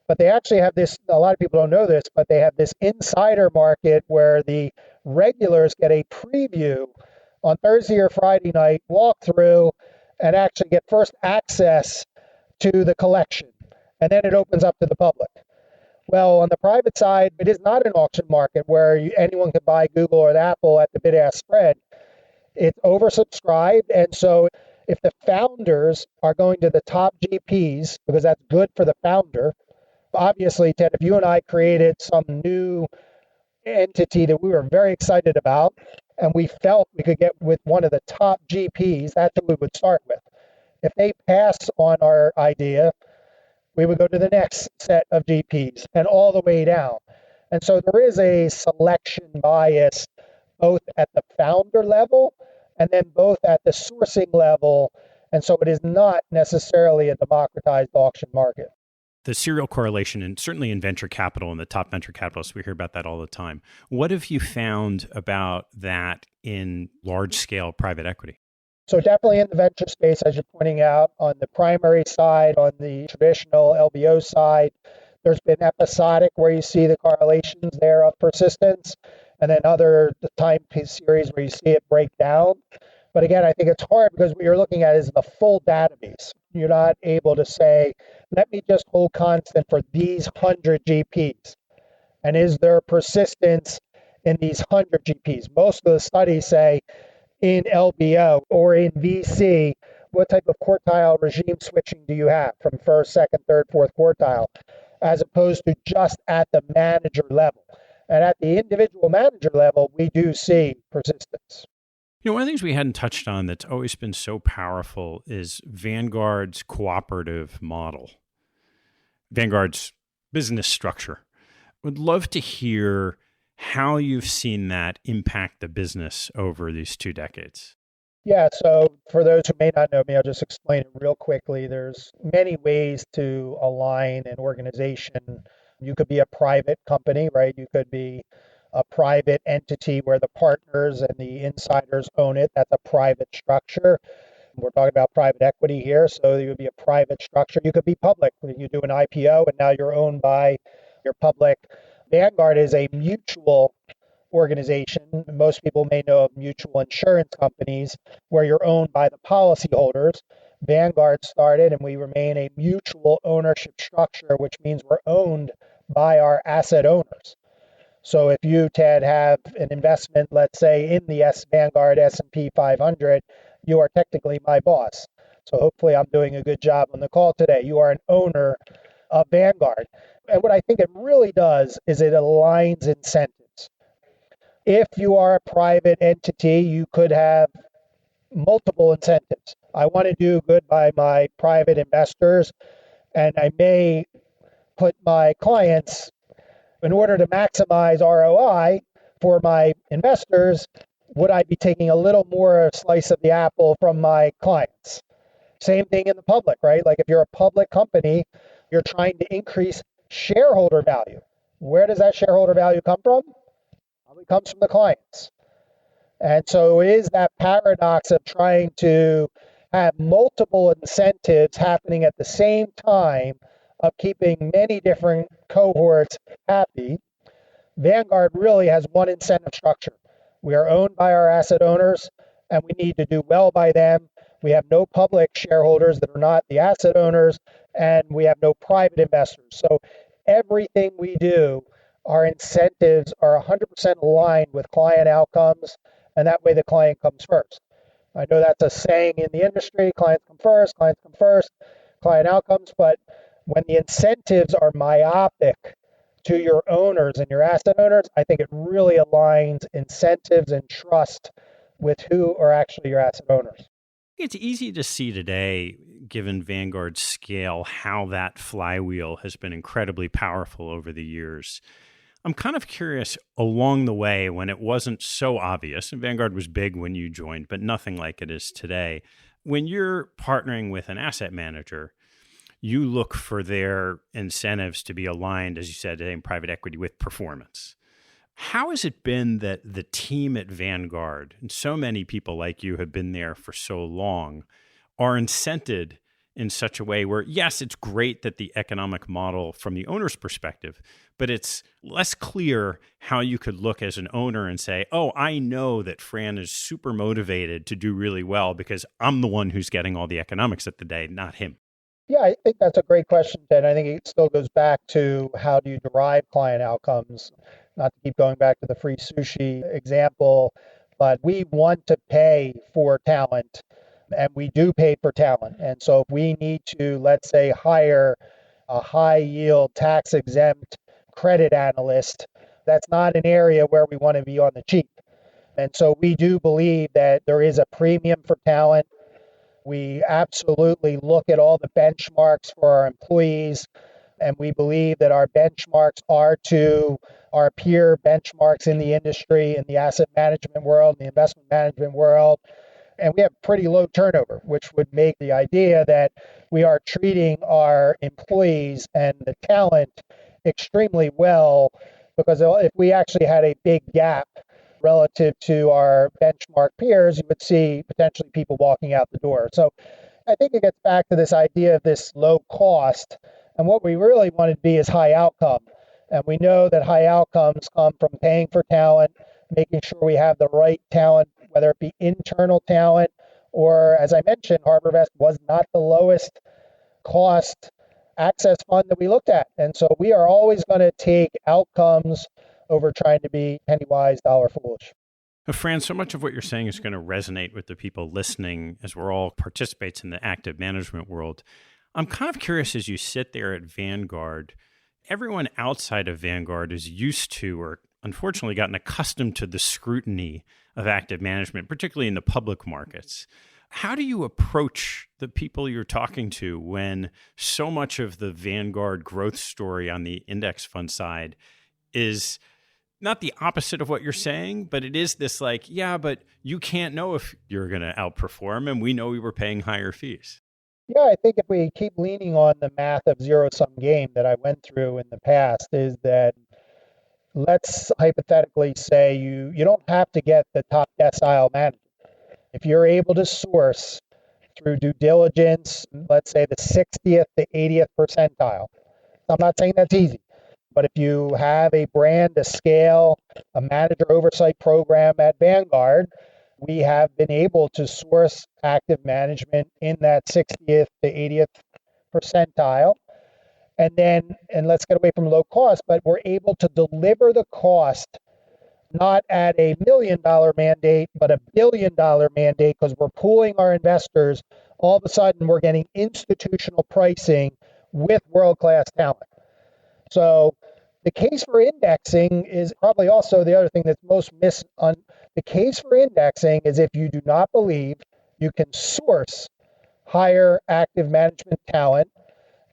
but they actually have this, a lot of people don't know this, but they have this insider market where the regulars get a preview on Thursday or Friday night, walk through, and actually get first access to the collection. And then it opens up to the public. Well, on the private side, it is not an auction market where anyone can buy Google or Apple at the bid-ask spread. It's oversubscribed. And so if the founders are going to the top GPs, because that's good for the founder, obviously, Ted, if you and I created some new entity that we were very excited about, and we felt we could get with one of the top GPs, that's who we would start with. If they pass on our idea, we would go to the next set of GPs and all the way down. And so there is a selection bias both at the founder level and then both at the sourcing level. And so it is not necessarily a democratized auction market. The serial correlation, and certainly in venture capital and the top venture capitalists, we hear about that all the time. What have you found about that in large-scale private equity? So definitely in the venture space, as you're pointing out, on the primary side, on the traditional LBO side, there's been episodic where you see the correlations there of persistence, and then other time series where you see it break down. But again, I think it's hard because what you're looking at is the full database. You're not able to say, let me just hold constant for these 100 GPs. And is there persistence in these 100 GPs? Most of the studies say in LBO or in VC, what type of quartile regime switching do you have from first, second, third, fourth quartile, as opposed to just at the manager level? And at the individual manager level, we do see persistence. You know, one of the things we hadn't touched on that's always been so powerful is Vanguard's cooperative model, Vanguard's business structure. Would love to hear how you've seen that impact the business over these 2 decades. Yeah, so for those who may not know me, I'll just explain it real quickly. There's many ways to align an organization. You could be a private company, right? You could be a private entity where the partners and the insiders own it. That's a private structure. We're talking about private equity here, so you would be a private structure. You could be public. You do an IPO, and now you're owned by your public. Vanguard is a mutual organization. Most people may know of mutual insurance companies where you're owned by the policyholders. Vanguard started, and we remain a mutual ownership structure, which means we're owned by our asset owners. So if you, Ted, have an investment, let's say, in the Vanguard S&P 500, you are technically my boss. So hopefully I'm doing a good job on the call today. You are an owner of Vanguard. And what I think it really does is it aligns incentives. If you are a private entity, you could have multiple incentives. I want to do good by my private investors, and I may put my clients, in order to maximize ROI for my investors, would I be taking a little more slice of the apple from my clients? Same thing in the public, right? Like if you're a public company, you're trying to increase shareholder value. Where does that shareholder value come from? It comes from the clients. And so it is that paradox of trying to have multiple incentives happening at the same time of keeping many different cohorts happy. Vanguard really has one incentive structure. We are owned by our asset owners, and we need to do well by them. We have no public shareholders that are not the asset owners, and we have no private investors. So everything we do, our incentives are 100% aligned with client outcomes, and that way the client comes first. I know that's a saying in the industry, clients come first, client outcomes, but when the incentives are myopic to your owners and your asset owners, I think it really aligns incentives and trust with who are actually your asset owners. It's easy to see today, given Vanguard's scale, how that flywheel has been incredibly powerful over the years. I'm kind of curious along the way when it wasn't so obvious, and Vanguard was big when you joined, but nothing like it is today. When you're partnering with an asset manager, you look for their incentives to be aligned, as you said, in private equity with performance. How has it been that the team at Vanguard, and so many people like you have been there for so long, are incented in such a way where, yes, it's great that the economic model from the owner's perspective, but it's less clear how you could look as an owner and say, oh, I know that Fran is super motivated to do really well because I'm the one who's getting all the economics at the day, not him. Yeah, I think that's a great question, Ted. I think it still goes back to how do you derive client outcomes? Not to keep going back to the free sushi example, but we want to pay for talent and we do pay for talent. And so if we need to, let's say, hire a high yield tax exempt credit analyst, that's not an area where we want to be on the cheap. And so we do believe that there is a premium for talent. We absolutely look at all the benchmarks for our employees, and we believe that our benchmarks are to our peer benchmarks in the industry, in the asset management world, in the investment management world. And we have pretty low turnover, which would make the idea that we are treating our employees and the talent extremely well, because if we actually had a big gap relative to our benchmark peers, you would see potentially people walking out the door. So I think it gets back to this idea of this low cost. And what we really want to be is high outcome. And we know that high outcomes come from paying for talent, making sure we have the right talent, whether it be internal talent or, as I mentioned, HarborVest was not the lowest cost access fund that we looked at. And so we are always going to take outcomes over trying to be penny wise, dollar foolish. Fran, so much of what you're saying is going to resonate with the people listening as we're all participates in the active management world. I'm kind of curious, as you sit there at Vanguard, everyone outside of Vanguard is used to, or unfortunately gotten accustomed to, the scrutiny of active management, particularly in the public markets. How do you approach the people you're talking to when so much of the Vanguard growth story on the index fund side is not the opposite of what you're saying, but it is this like, yeah, but you can't know if you're going to outperform, and we know we were paying higher fees? Yeah, I think if we keep leaning on the math of zero-sum game that I went through in the past, is that let's hypothetically say you don't have to get the top decile manager. If you're able to source through due diligence, let's say the 60th to 80th percentile, I'm not saying that's easy, but if you have a brand, a scale, a manager oversight program at Vanguard, we have been able to source active management in that 60th to 80th percentile. And let's get away from low cost, but we're able to deliver the cost not at $1 million mandate, but $1 billion mandate, because we're pooling our investors. All of a sudden, we're getting institutional pricing with world-class talent. So the case for indexing is probably also the other thing that's most missed on the case for indexing is if you do not believe you can source higher active management talent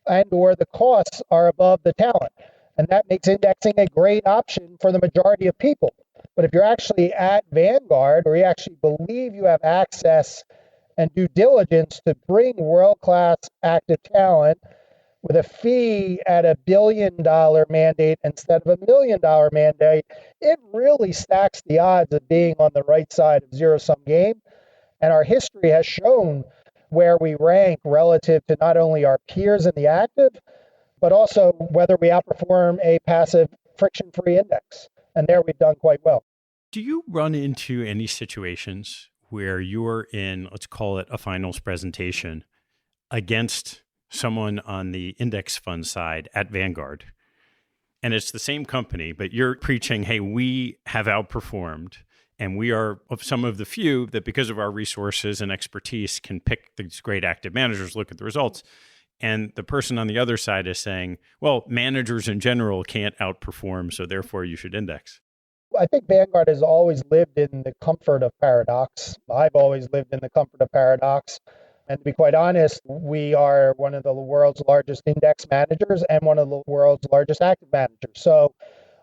and or the costs are above the talent. And that makes indexing a great option for the majority of people. But if you're actually at Vanguard, or you actually believe you have access and due diligence to bring world-class active talent with a fee at $1 billion mandate instead of $1 million mandate, it really stacks the odds of being on the right side of zero-sum game. And our history has shown where we rank relative to not only our peers in the active, but also whether we outperform a passive friction-free index. And there we've done quite well. Do you run into any situations where you're in, let's call it a finals presentation, against someone on the index fund side at Vanguard, and it's the same company, but you're preaching, hey, we have outperformed, and we are of some of the few that because of our resources and expertise can pick these great active managers, look at the results. And the person on the other side is saying, well, managers in general can't outperform, so therefore you should index. I think Vanguard has always lived in the comfort of paradox. I've always lived in the comfort of paradox. And to be quite honest, we are one of the world's largest index managers and one of the world's largest active managers. So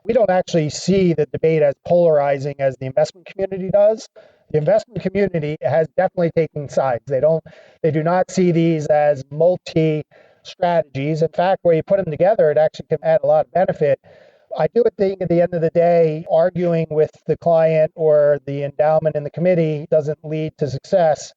we don't actually see the debate as polarizing as the investment community does. The investment community has definitely taken sides. They do not see these as multi-strategies. In fact, where you put them together, it actually can add a lot of benefit. I do think at the end of the day, arguing with the client or the endowment in the committee doesn't lead to success.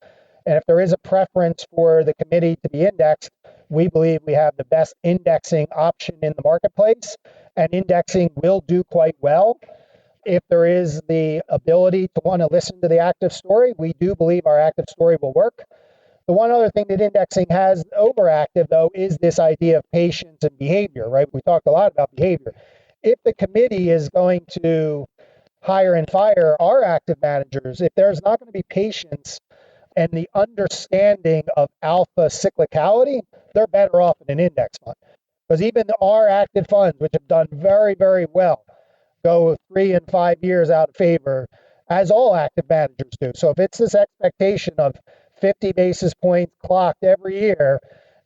And if there is a preference for the committee to be indexed, we believe we have the best indexing option in the marketplace, and indexing will do quite well. If there is the ability to want to listen to the active story, we do believe our active story will work. The one other thing that indexing has overactive, though, is this idea of patience and behavior, right? We talked a lot about behavior. If the committee is going to hire and fire our active managers, if there's not going to be patience and the understanding of alpha cyclicality, they're better off in an index fund. Because even our active funds, which have done very, very well, go 3 and 5 years out of favor, as all active managers do. So if it's this expectation of 50 basis points clocked every year,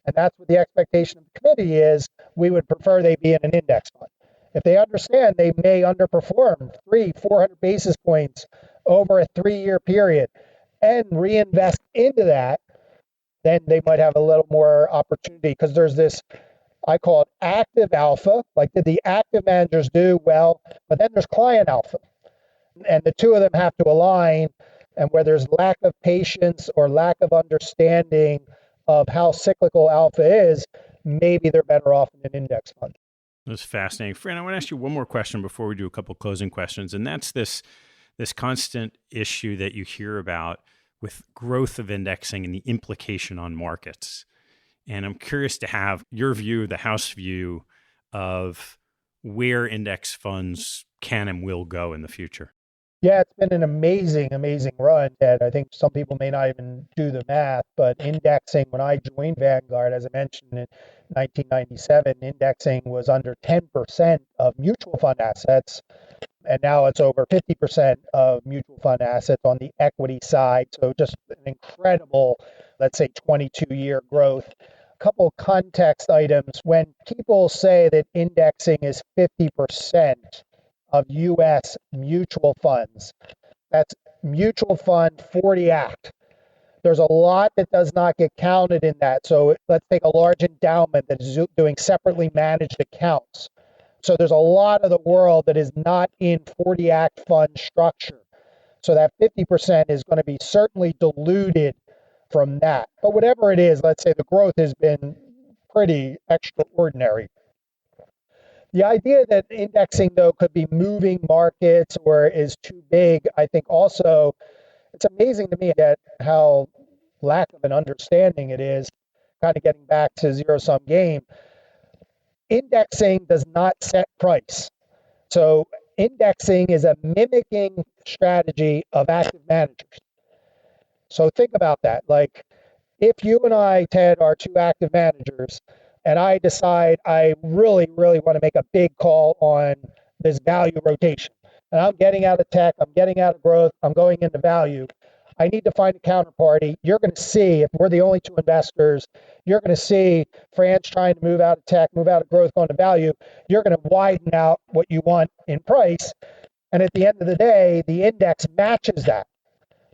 and that's what the expectation of the committee is, we would prefer they be in an index fund. If they understand they may underperform 400 basis points over a 3-year period and reinvest into that, then they might have a little more opportunity, because there's this, I call it active alpha, like did the active managers do well, but then there's client alpha. And the two of them have to align, and where there's lack of patience or lack of understanding of how cyclical alpha is, maybe they're better off in an index fund. That's fascinating. Fran, I want to ask you one more question before we do a couple closing questions, and that's this constant issue that you hear about with growth of indexing and the implication on markets. And I'm curious to have your view, the house view, of where index funds can and will go in the future. Yeah, it's been an amazing, amazing run, Ted. I think some people may not even do the math, but indexing, when I joined Vanguard, as I mentioned, in 1997, indexing was under 10% of mutual fund assets, and now it's over 50% of mutual fund assets on the equity side. So just an incredible, let's say, 22-year growth. A couple context items. When people say that indexing is 50% of U.S. mutual funds, that's Mutual Fund 40 Act. There's a lot that does not get counted in that. So let's take a large endowment that is doing separately managed accounts. So there's a lot of the world that is not in 40 Act fund structure. So that 50% is going to be certainly diluted from that. But whatever it is, let's say the growth has been pretty extraordinary. The idea that indexing, though, could be moving markets or is too big, I think also, it's amazing to me that how lack of an understanding it is, kind of getting back to zero-sum game. Indexing does not set price. So indexing is a mimicking strategy of active managers. So think about that. Like, if you and I, Ted, are two active managers, and I decide I really, really want to make a big call on this value rotation, and I'm getting out of tech, I'm getting out of growth, I'm going into value, I need to find a counterparty. You're going to see, if we're the only two investors, you're going to see Fran's trying to move out of tech, move out of growth, going to value. You're going to widen out what you want in price. And at the end of the day, the index matches that.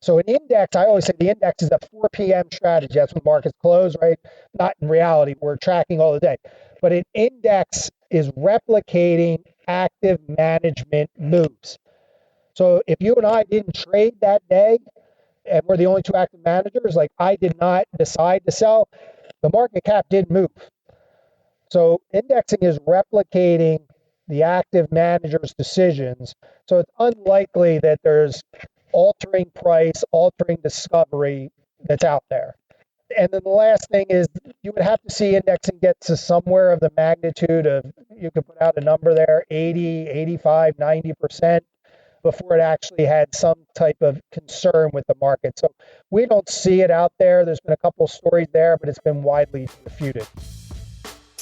So an index, I always say the index is a 4 p.m. strategy. That's when markets close, right? Not in reality. We're tracking all the day. But an index is replicating active management moves. So if you and I didn't trade that day, and we're the only two active managers, like I did not decide to sell, the market cap did move. So indexing is replicating the active manager's decisions. So it's unlikely that there's altering price, altering discovery that's out there. And then the last thing is, you would have to see indexing get to somewhere of the magnitude of, you could put out a number there, 80, 85, 90%, before it actually had some type of concern with the market. So we don't see it out there. There's been a couple of stories there, but it's been widely refuted.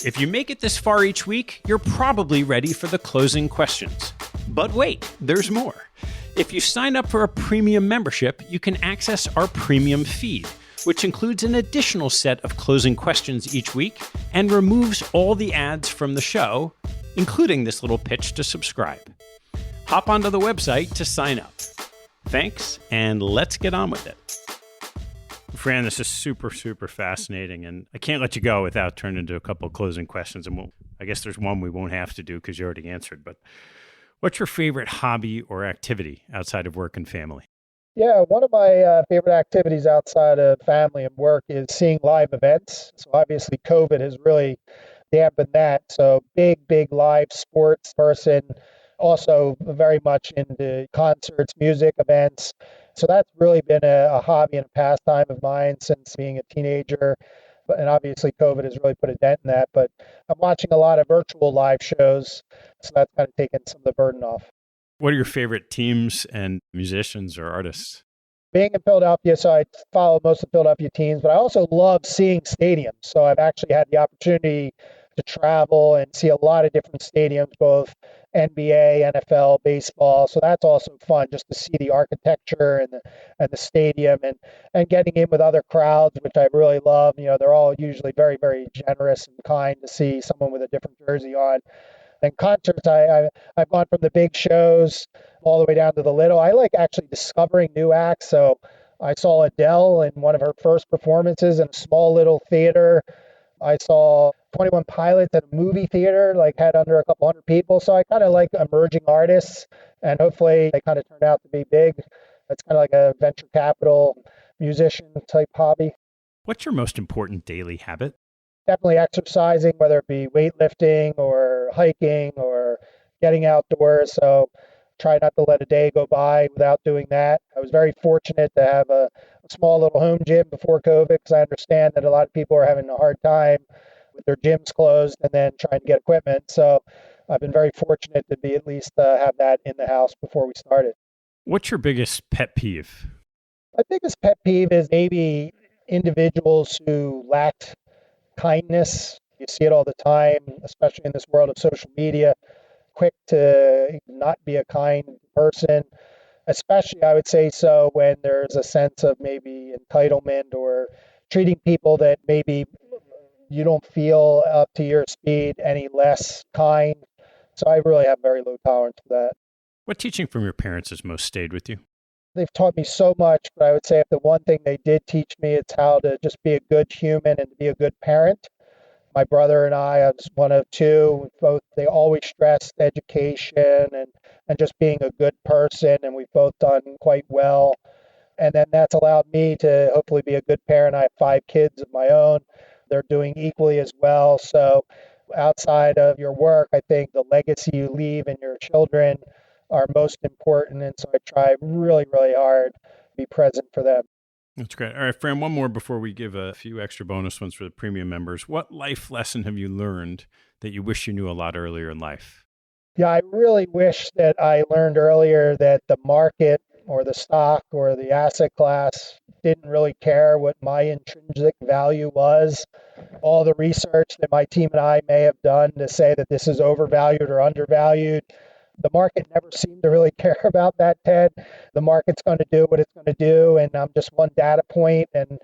If you make it this far each week, you're probably ready for the closing questions. But wait, there's more. If you sign up for a premium membership, you can access our premium feed, which includes an additional set of closing questions each week and removes all the ads from the show, including this little pitch to subscribe. Hop onto the website to sign up. Thanks, and let's get on with it. Fran, this is super, super fascinating, and I can't let you go without turning to a couple of closing questions. And I guess there's one we won't have to do because you already answered, but what's your favorite hobby or activity outside of work and family? Yeah, one of my favorite activities outside of family and work is seeing live events. So obviously COVID has really dampened that. So big live sports person. Also very much into concerts, music events. So that's really been a hobby and a pastime of mine since being a teenager. And obviously COVID has really put a dent in that, but I'm watching a lot of virtual live shows. So that's kind of taken some of the burden off. What are your favorite teams and musicians or artists? Being in Philadelphia, so I follow most of the Philadelphia teams, but I also love seeing stadiums. So I've actually had the opportunity to travel and see a lot of different stadiums, both NBA, NFL, baseball. So that's also fun just to see the architecture and the stadium and getting in with other crowds, which I really love. You know, they're all usually very, very generous and kind to see someone with a different jersey on. And concerts, I've gone from the big shows all the way down to the little. I like actually discovering new acts. So I saw Adele in one of her first performances in a small little theater. I saw 21 Pilots at a movie theater, like had under a couple hundred people. So I kind of like emerging artists, and hopefully they kind of turn out to be big. It's kind of like a venture capital musician type hobby. What's your most important daily habit? Definitely exercising, whether it be weightlifting or hiking or getting outdoors. So try not to let a day go by without doing that. I was very fortunate to have a small little home gym before COVID, because I understand that a lot of people are having a hard time with their gyms closed and then trying to get equipment. So I've been very fortunate to be at least have that in the house before we started. What's your biggest pet peeve? My biggest pet peeve is maybe individuals who lack kindness. You see it all the time, especially in this world of social media, quick to not be a kind person, especially I would say so when there's a sense of maybe entitlement or treating people that maybe you don't feel up to your speed any less kind. So I really have very low tolerance for that. What teaching from your parents has most stayed with you? They've taught me so much, but I would say if the one thing they did teach me, it's how to just be a good human and to be a good parent. My brother and I was one of two. They always stressed education and just being a good person, and we've both done quite well. And then that's allowed me to hopefully be a good parent. I have 5 kids of my own. They're doing equally as well. So outside of your work, I think the legacy you leave in your children are most important. And so I try really, really hard to be present for them. That's great. All right, Fran, one more before we give a few extra bonus ones for the premium members. What life lesson have you learned that you wish you knew a lot earlier in life? Yeah, I really wish that I learned earlier that the market or the stock or the asset class didn't really care what my intrinsic value was. All the research that my team and I may have done to say that this is overvalued or undervalued, the market never seemed to really care about that, Ted. The market's going to do what it's going to do, and I'm just one data point, and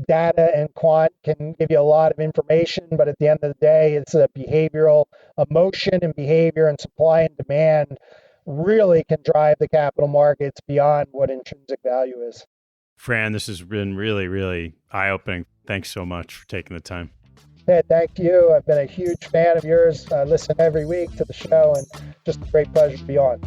data and quant can give you a lot of information, but at the end of the day, it's a behavioral emotion and behavior, and supply and demand really can drive the capital markets beyond what intrinsic value is. Fran, this has been really, really eye-opening. Thanks so much for taking the time. Ted, thank you. I've been a huge fan of yours. I listen every week to the show, and just a great pleasure to be on.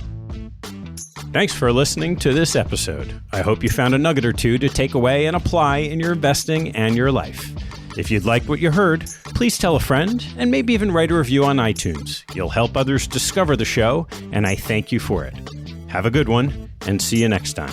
Thanks for listening to this episode. I hope you found a nugget or two to take away and apply in your investing and your life. If you'd like what you heard, please tell a friend and maybe even write a review on iTunes. You'll help others discover the show, and I thank you for it. Have a good one, and see you next time.